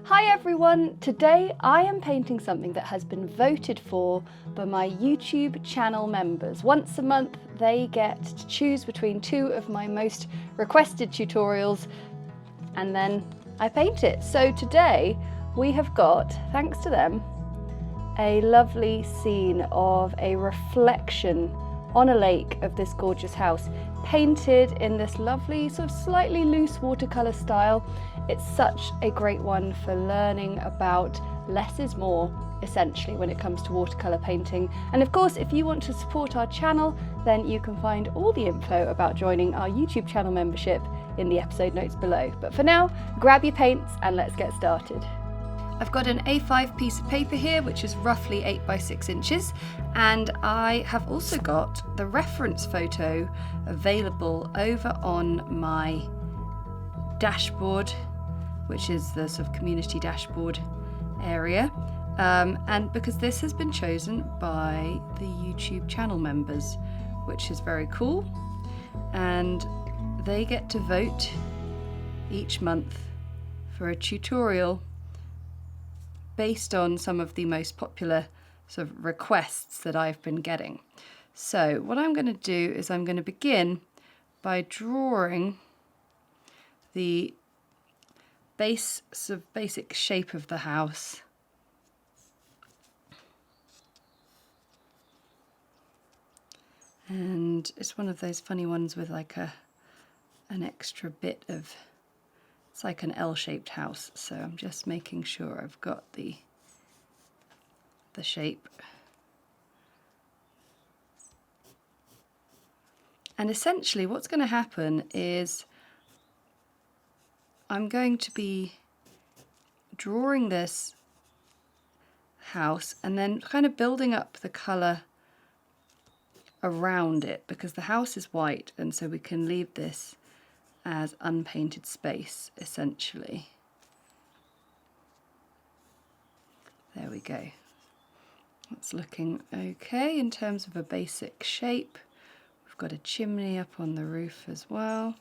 Hi everyone! Today I am painting something that has been voted for by my YouTube channel members. Once a month they get to choose between two of my most requested tutorials and then I paint it. So today we have got, thanks to them, a lovely scene of a reflection on a lake of this gorgeous house, painted in this lovely sort of slightly loose watercolour style. It's such a great one for learning about less is more, essentially, when it comes to watercolour painting. And of course, if you want to support our channel, then you can find all the info about joining our YouTube channel membership in the episode notes below. But for now, grab your paints and let's get started. I've got an A5 piece of paper here, which is roughly 8 by 6 inches, and I have also got the reference photo available over on my dashboard, which is the sort of community dashboard area, and because this has been chosen by the YouTube channel members, which is very cool, and they get to vote each month for a tutorial based on some of the most popular sort of requests that I've been getting. So what I'm going to do is I'm going to begin by drawing the basic shape of the house. And it's one of those funny ones with like an extra bit of, it's like an L-shaped house, so I'm just making sure I've got the shape. And essentially what's going to happen is I'm going to be drawing this house and then kind of building up the colour around it, because the house is white and so we can leave this as unpainted space, essentially. There we go. That's looking okay in terms of a basic shape. We've got a chimney up on the roof as well.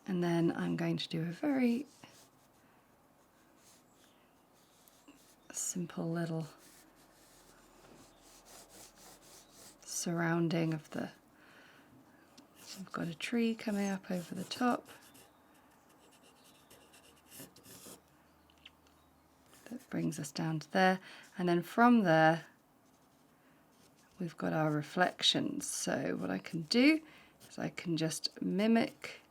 And then I'm going to do a very simple little surrounding of the, I've got a tree coming up over the top that brings us down to there, and then from there we've got our reflections. So what I can do is I can just mimic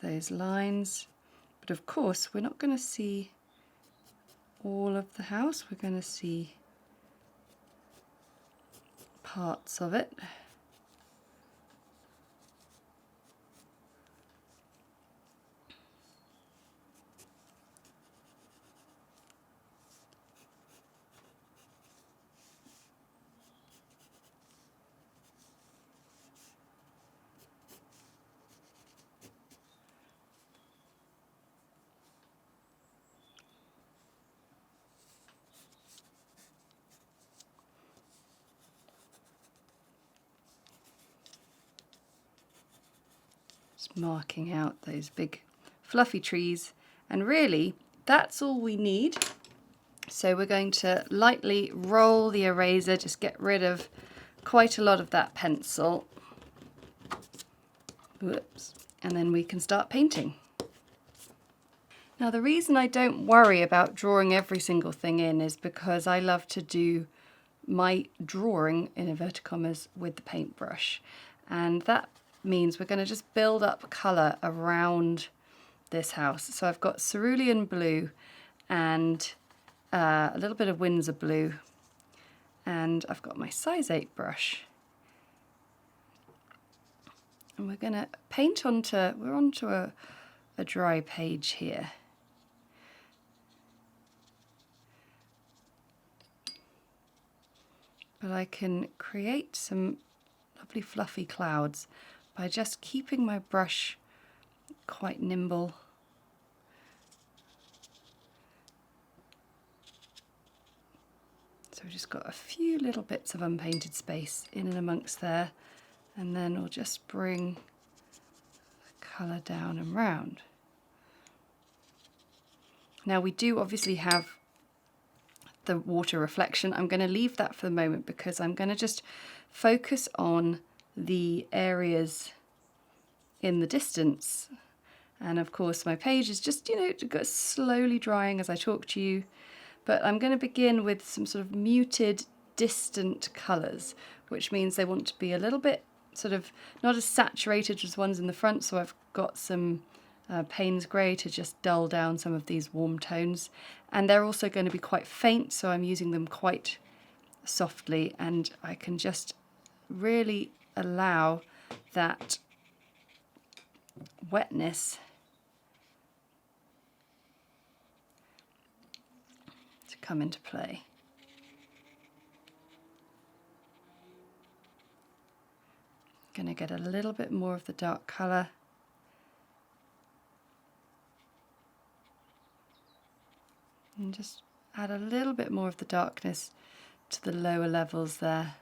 those lines, but of course we're not going to see all of the house, we're going to see parts of it. Just marking out those big fluffy trees, and really that's all we need. So we're going to lightly roll the eraser, just get rid of quite a lot of that pencil. Whoops. And then we can start painting. Now the reason I don't worry about drawing every single thing in is because I love to do my drawing, in inverted commas, with the paintbrush, and that means we're going to just build up colour around this house. So I've got cerulean blue and a little bit of Windsor blue, and I've got my size 8 brush, and we're going to paint onto, we're onto a dry page here. But I can create some lovely fluffy clouds by just keeping my brush quite nimble. So we've just got a few little bits of unpainted space in and amongst there, and then we'll just bring the colour down and round. Now we do obviously have the water reflection. I'm going to leave that for the moment because I'm going to just focus on the areas in the distance. And of course my page is just, slowly drying as I talk to you. But I'm going to begin with some sort of muted, distant colours, which means they want to be a little bit sort of not as saturated as ones in the front. So I've got some Payne's grey to just dull down some of these warm tones. And they're also going to be quite faint, so I'm using them quite softly, and I can just really allow that wetness to come into play. I'm going to get a little bit more of the dark colour. And just add a little bit more of the darkness to the lower levels there.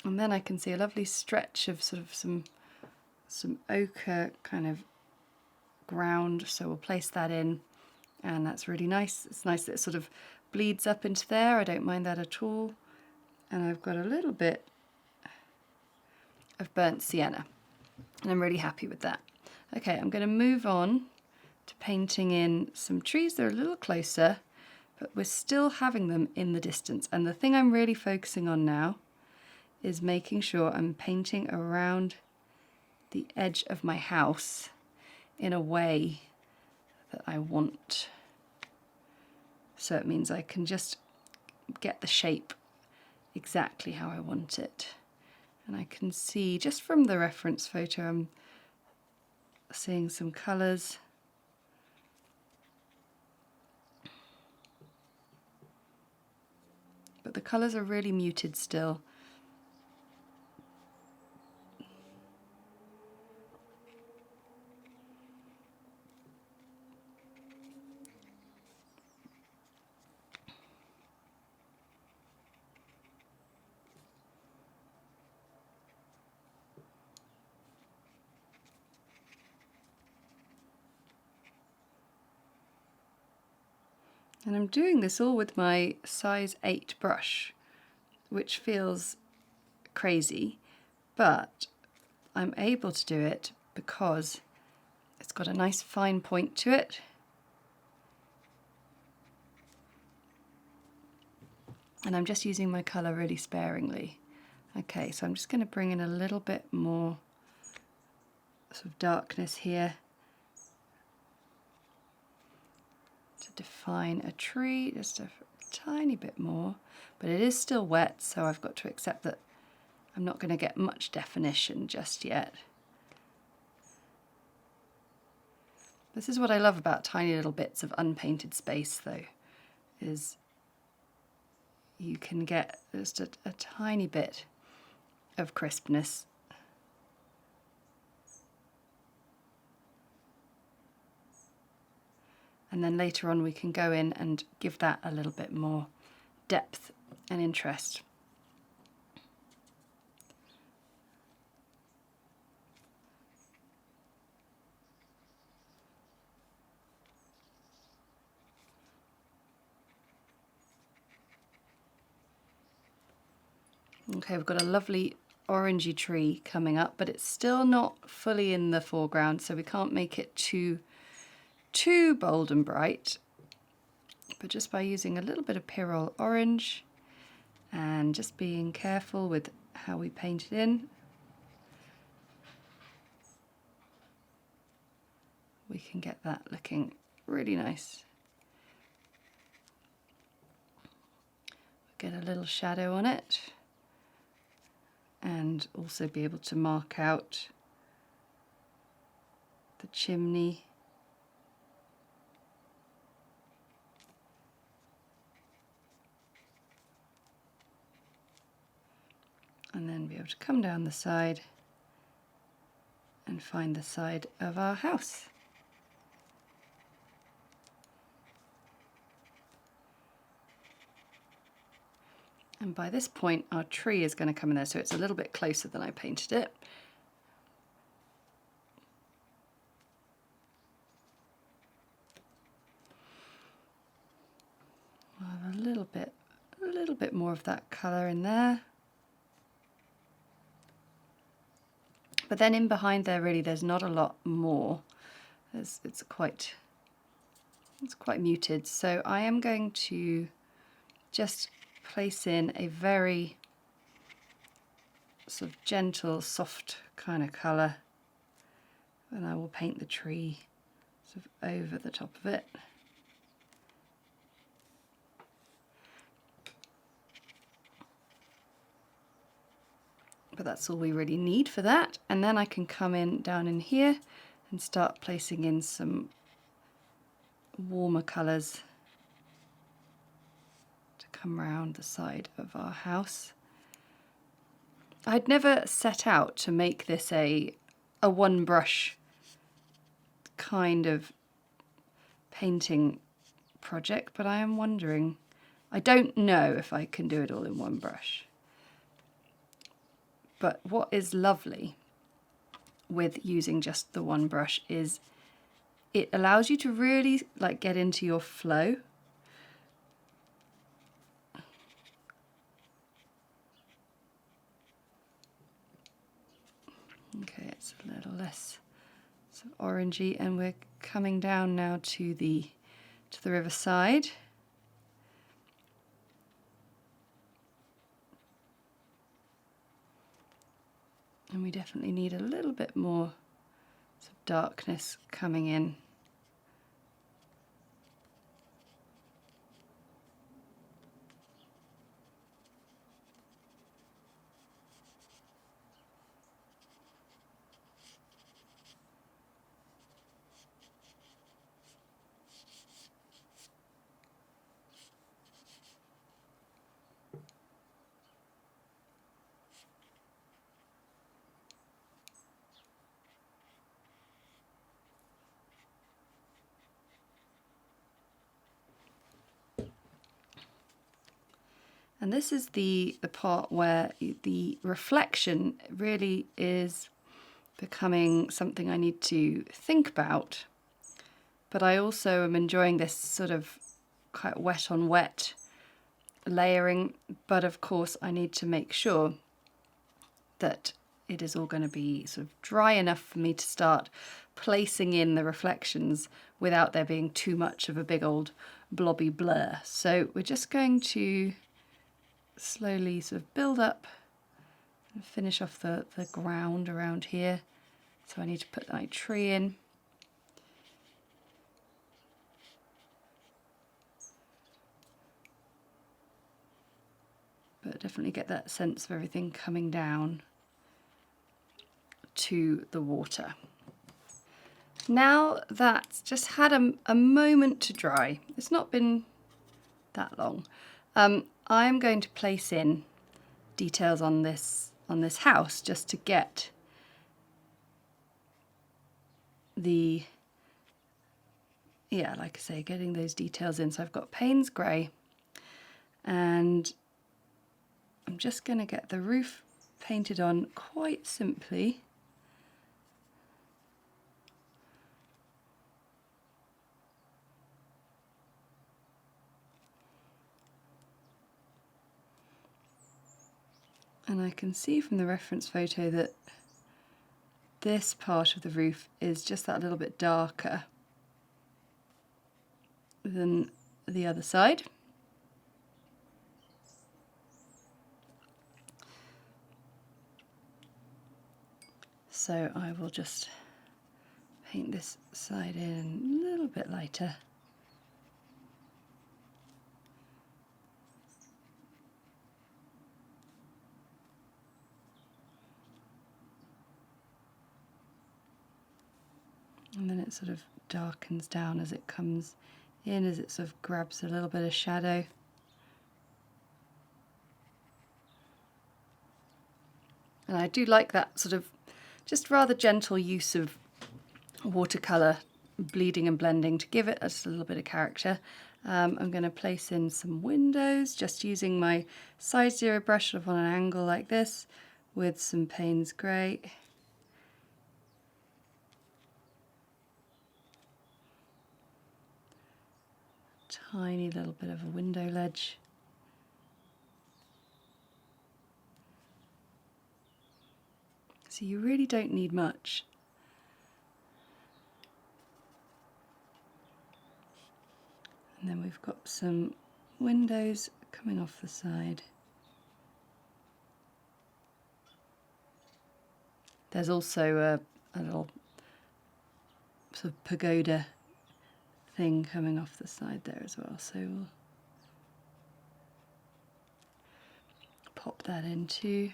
And then I can see a lovely stretch of sort of some ochre kind of ground, so we'll place that in, and that's really nice. It's nice that it sort of bleeds up into there. I don't mind that at all. And I've got a little bit of burnt sienna, and I'm really happy with that. Okay, I'm going to move on to painting in some trees. They're a little closer, but we're still having them in the distance. And the thing I'm really focusing on now is making sure I'm painting around the edge of my house in a way that I want. So it means I can just get the shape exactly how I want it. And I can see just from the reference photo, I'm seeing some colours. But the colours are really muted still. And I'm doing this all with my size 8 brush, which feels crazy, but I'm able to do it because it's got a nice fine point to it. And I'm just using my colour really sparingly. Okay, so I'm just going to bring in a little bit more sort of darkness here to define a tree, just a tiny bit more, but it is still wet, so I've got to accept that I'm not going to get much definition just yet. This is what I love about tiny little bits of unpainted space though, is you can get just a tiny bit of crispness. And then later on we can go in and give that a little bit more depth and interest. Okay, we've got a lovely orangey tree coming up, but it's still not fully in the foreground, so we can't make it too bold and bright. But just by using a little bit of Pyrrole orange and just being careful with how we paint it in, we can get that looking really nice. Get a little shadow on it, and also be able to mark out the chimney. And then be able to come down the side and find the side of our house. And by this point our tree is going to come in there, so it's a little bit closer than I painted it. bit more of that colour in there. But then in behind there, really, there's not a lot more. It's quite muted. So I am going to just place in a very sort of gentle, soft kind of colour, and I will paint the tree sort of over the top of it. But that's all we really need for that. And then I can come in down in here and start placing in some warmer colours to come round the side of our house. I'd never set out to make this a one brush kind of painting project, but I am wondering, I don't know if I can do it all in one brush. But what is lovely with using just the one brush is it allows you to really like get into your flow. Okay, it's a little less sort of orangey, and we're coming down now to the riverside. And we definitely need a little bit more sort of darkness coming in. And this is the part where the reflection really is becoming something I need to think about. But I also am enjoying this sort of quite wet on wet layering. But of course I need to make sure that it is all going to be sort of dry enough for me to start placing in the reflections without there being too much of a big old blobby blur. So we're just going to slowly sort of build up and finish off the ground around here. So I need to put my tree in. But definitely get that sense of everything coming down to the water. Now that's just had a moment to dry, it's not been that long, I'm going to place in details on this house just to get the, yeah, like I say, getting those details in. So I've got Payne's grey, and I'm just going to get the roof painted on quite simply. And I can see from the reference photo that this part of the roof is just that little bit darker than the other side. So I will just paint this side in a little bit lighter. And then it sort of darkens down as it comes in, as it sort of grabs a little bit of shadow. And I do like that sort of just rather gentle use of watercolour bleeding and blending to give it just a little bit of character. I'm going to place in some windows, just using my size 0 brush sort of on an angle like this with some Payne's grey. Tiny little bit of a window ledge. So you really don't need much. And then we've got some windows coming off the side. There's also a little sort of pagoda thing coming off the side there as well, so we'll pop that in too.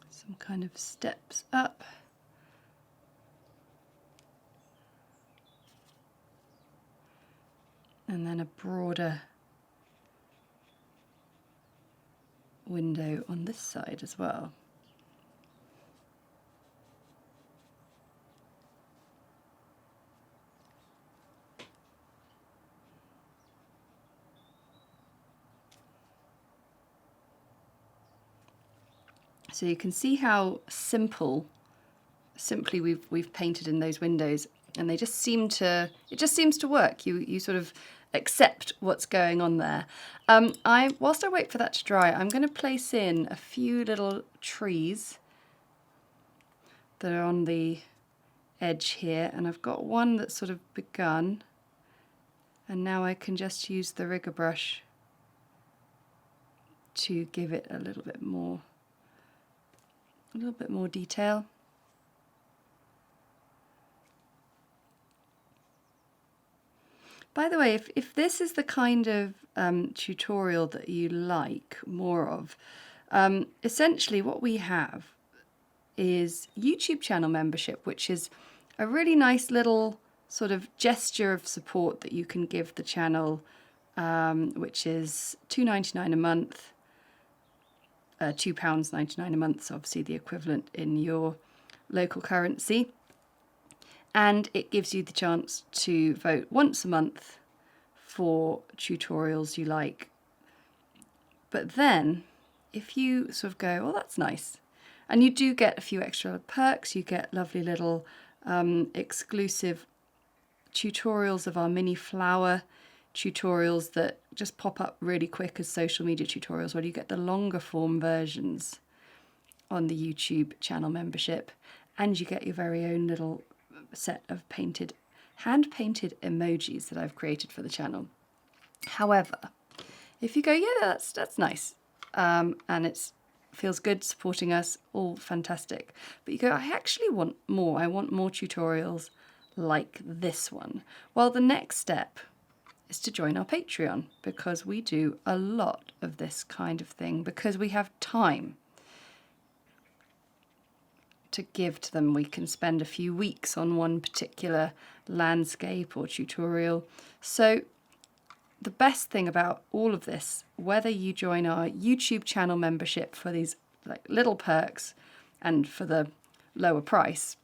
Some kind of steps up. And then a broader window on this side as well. So you can see how simply we've painted in those windows, and they just seem to, it just seems to work. You sort of accept what's going on there. Whilst I wait for that to dry, I'm going to place in a few little trees that are on the edge here, and I've got one that's sort of begun, and now I can just use the rigger brush to give it a little bit more detail. By the way, if this is the kind of tutorial that you like more of, essentially what we have is YouTube channel membership, which is a really nice little sort of gesture of support that you can give the channel, which is £2.99 a month, £2.99 a month, so obviously the equivalent in your local currency. And it gives you the chance to vote once a month for tutorials you like. But then, if you sort of go, oh, that's nice, and you do get a few extra perks, you get lovely little exclusive tutorials of our mini flower tutorials that just pop up really quick as social media tutorials, where you get the longer form versions on the YouTube channel membership, and you get your very own little set of hand-painted emojis that I've created for the channel. However, if you go, yeah, that's nice, and it feels good supporting us, all fantastic, but you go, I actually want more. I want more tutorials like this one. Well, the next step is to join our Patreon, because we do a lot of this kind of thing because we have time to give to them. We can spend a few weeks on one particular landscape or tutorial. So the best thing about all of this, whether you join our YouTube channel membership for these like little perks and for the lower price,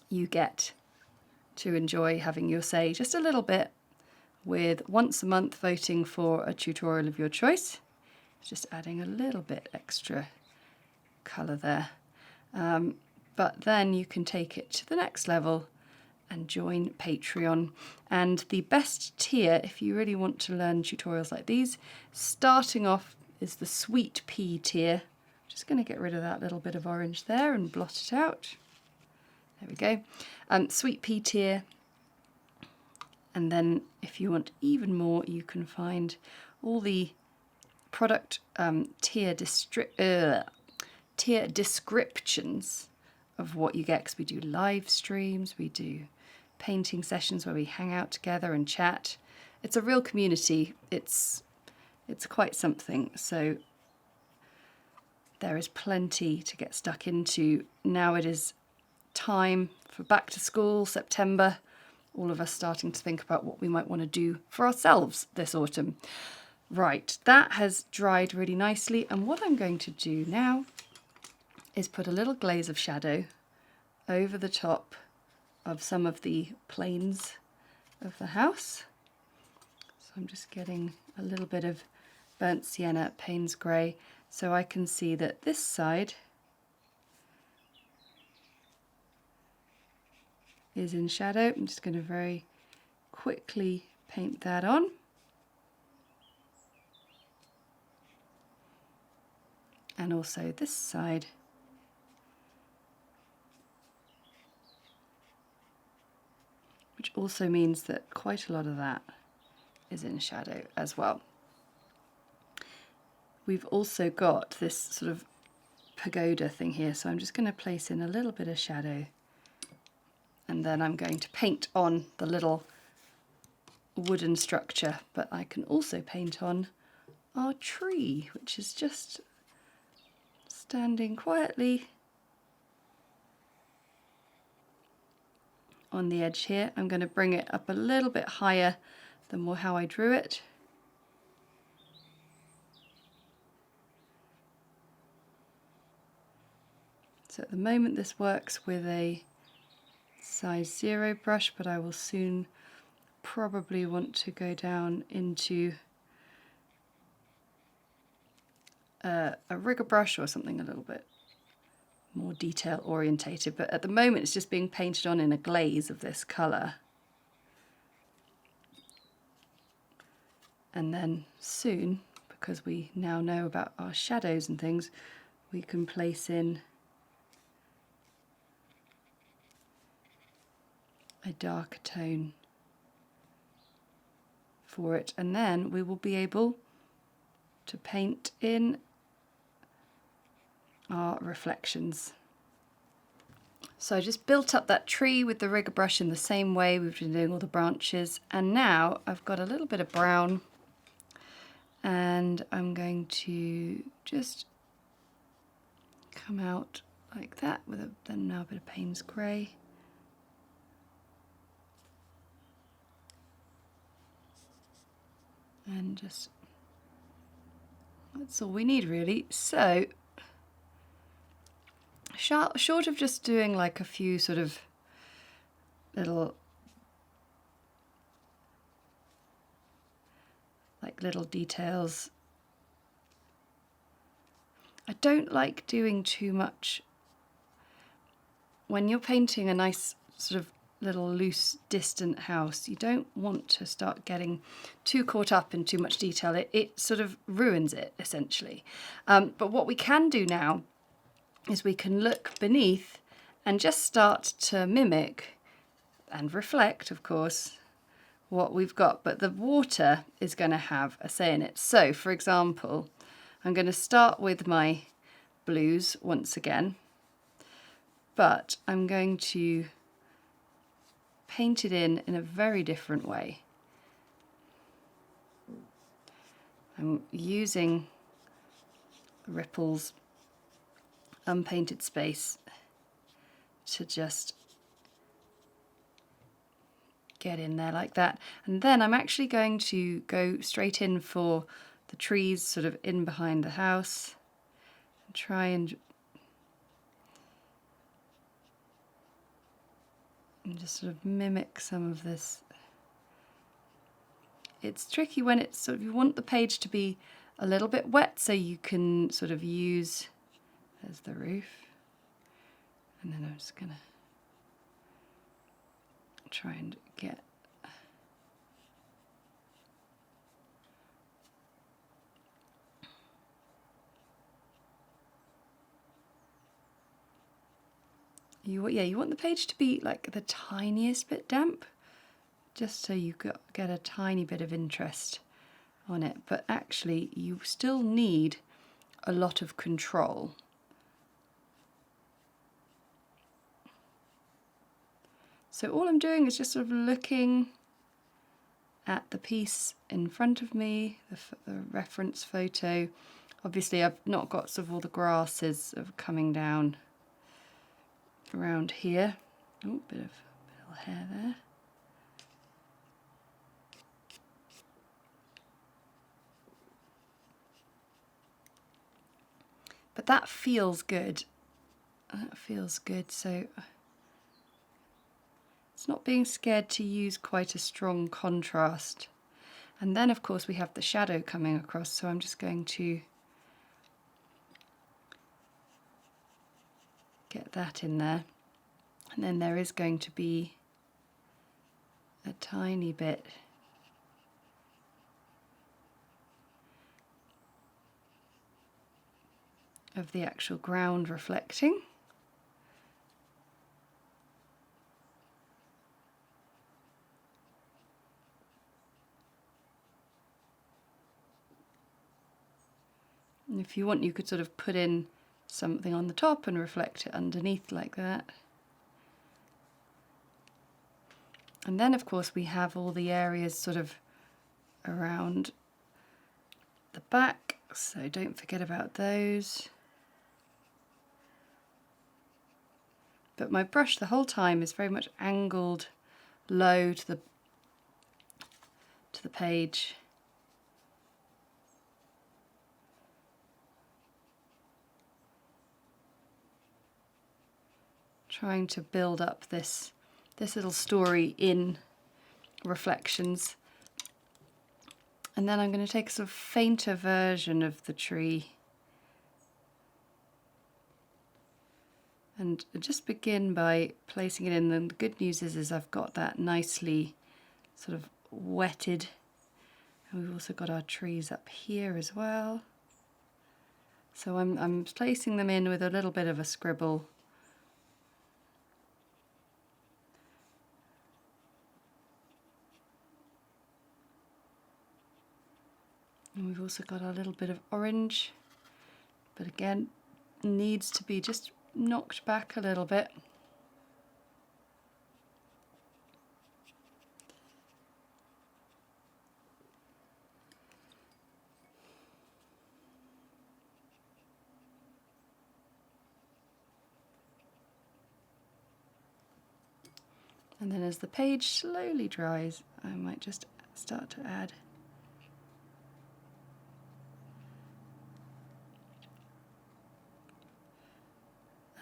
you get to enjoy having your say just a little bit with once a month voting for a tutorial of your choice. Just adding a little bit extra colour there. But then you can take it to the next level and join Patreon. And the best tier, if you really want to learn tutorials like these, starting off is the Sweet Pea tier. Just going to get rid of that little bit of orange there and blot it out. There we go. Sweet Pea tier. And then if you want even more, you can find all the product tier descriptions of what you get, because we do live streams, we do painting sessions where we hang out together and chat. It's a real community. It's quite something. So there is plenty to get stuck into. Now it is time for back to school, September. All of us starting to think about what we might want to do for ourselves this autumn. Right, that has dried really nicely, and what I'm going to do now is put a little glaze of shadow over the top of some of the planes of the house. So I'm just getting a little bit of burnt sienna, Payne's grey, so I can see that this side is in shadow. I'm just going to very quickly paint that on. And also this side. Which also means that quite a lot of that is in shadow as well. We've also got this sort of pagoda thing here, so I'm just going to place in a little bit of shadow, and then I'm going to paint on the little wooden structure, but I can also paint on our tree, which is just standing quietly on the edge here. I'm going to bring it up a little bit higher than how I drew it. So at the moment this works with a size 0 brush, but I will soon probably want to go down into a rigger brush or something a little bit more detail orientated, but at the moment it's just being painted on in a glaze of this colour. And then soon, because we now know about our shadows and things, we can place in a darker tone for it, and then we will be able to paint in our reflections. So I just built up that tree with the rigger brush in the same way we've been doing all the branches, and now I've got a little bit of brown, and I'm going to just come out like that with then now a bit of Payne's grey. And just, that's all we need really. So short of just doing like a few sort of little details, I don't like doing too much when you're painting a nice sort of little loose distant house. You don't want to start getting too caught up in too much detail. It sort of ruins it essentially. But what we can do now is we can look beneath and just start to mimic and reflect, of course, what we've got, but the water is going to have a say in it. So for example, I'm going to start with my blues once again, but I'm going to paint it in a very different way. I'm using Ripple's unpainted space to just get in there like that, and then I'm actually going to go straight in for the trees sort of in behind the house and try and just sort of mimic some of this. It's tricky when it's sort of, you want the page to be a little bit wet so you can sort of use, there's the roof, and then I'm just gonna try and get you want the page to be like the tiniest bit damp, just so you get a tiny bit of interest on it, but actually you still need a lot of control. So all I'm doing is just sort of looking at the piece in front of me, the reference photo. Obviously I've not got sort of all the grasses of coming down around here. Oh, bit of hair there. But that feels good. That feels good, so it's not being scared to use quite a strong contrast. And then of course we have the shadow coming across, so I'm just going to get that in there. And then there is going to be a tiny bit of the actual ground reflecting. And if you want, you could sort of put in something on the top and reflect it underneath like that. And then of course we have all the areas sort of around the back, so don't forget about those. But my brush the whole time is very much angled low to the page. Trying to build up this little story in reflections. And then I'm going to take a sort of fainter version of the tree and just begin by placing it in. And the good news is I've got that nicely sort of wetted, and we've also got our trees up here as well. So I'm placing them in with a little bit of a scribble. And we've also got our little bit of orange, but again, needs to be just knocked back a little bit. And then as the page slowly dries, I might just start to add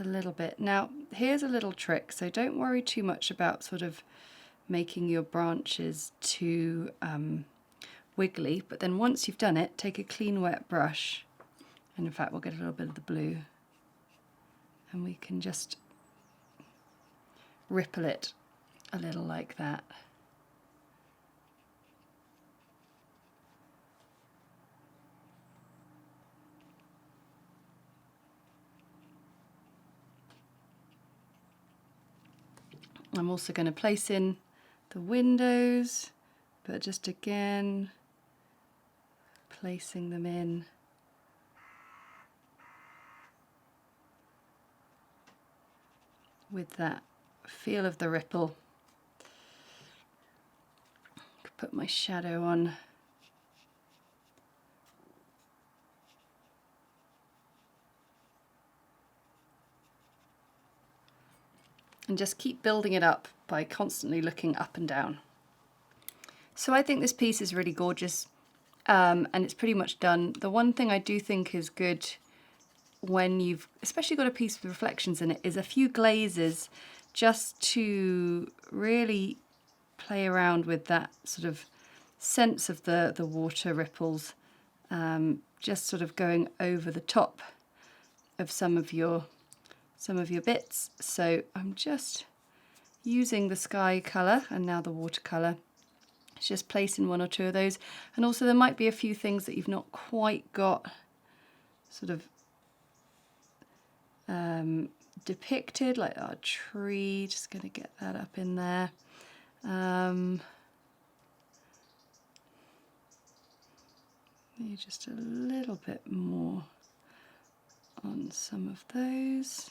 a little bit. Now here's a little trick, so don't worry too much about sort of making your branches too wiggly, but then once you've done it, take a clean wet brush, and in fact we'll get a little bit of the blue, and we can just ripple it a little like that. I'm also going to place in the windows, but just again placing them in with that feel of the ripple. Put my shadow on. And just keep building it up by constantly looking up and down. So I think this piece is really gorgeous, and it's pretty much done. The one thing I do think is good when you've especially got a piece with reflections in it is a few glazes, just to really play around with that sort of sense of the water ripples, just sort of going over the top of some of your bits. So I'm just using the sky colour and now the watercolour. It's just placing one or two of those, and also there might be a few things that you've not quite got sort of depicted, like our tree. Just going to get that up in there. Maybe just a little bit more on some of those.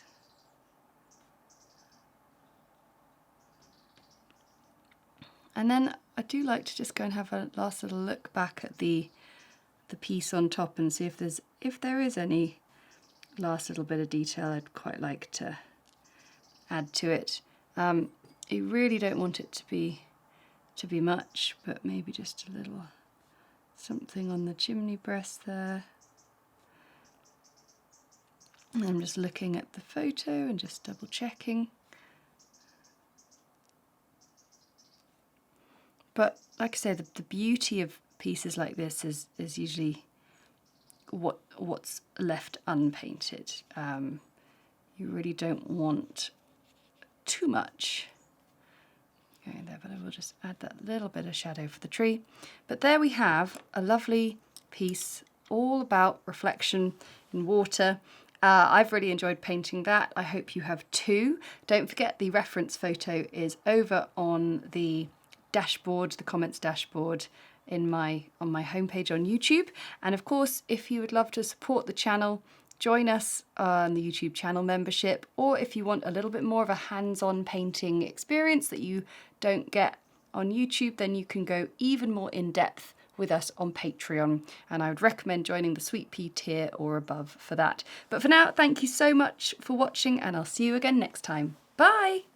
And then I do like to just go and have a last little look back at the piece on top and see if there is any last little bit of detail I'd quite like to add to it. You really don't want it to be much, but maybe just a little something on the chimney breast there. And I'm just looking at the photo and just double checking. But like I say, the beauty of pieces like this is usually what's left unpainted. You really don't want too much going there, but we'll just add that little bit of shadow for the tree. But there we have a lovely piece all about reflection in water. I've really enjoyed painting that. I hope you have too. Don't forget the reference photo is over on the dashboard, the comments dashboard on my homepage on YouTube. And of course, if you would love to support the channel, join us on the YouTube channel membership, or if you want a little bit more of a hands-on painting experience that you don't get on YouTube, then you can go even more in depth with us on Patreon, and I would recommend joining the Sweet Pea tier or above for that. But for now, thank you so much for watching, and I'll see you again next time. Bye!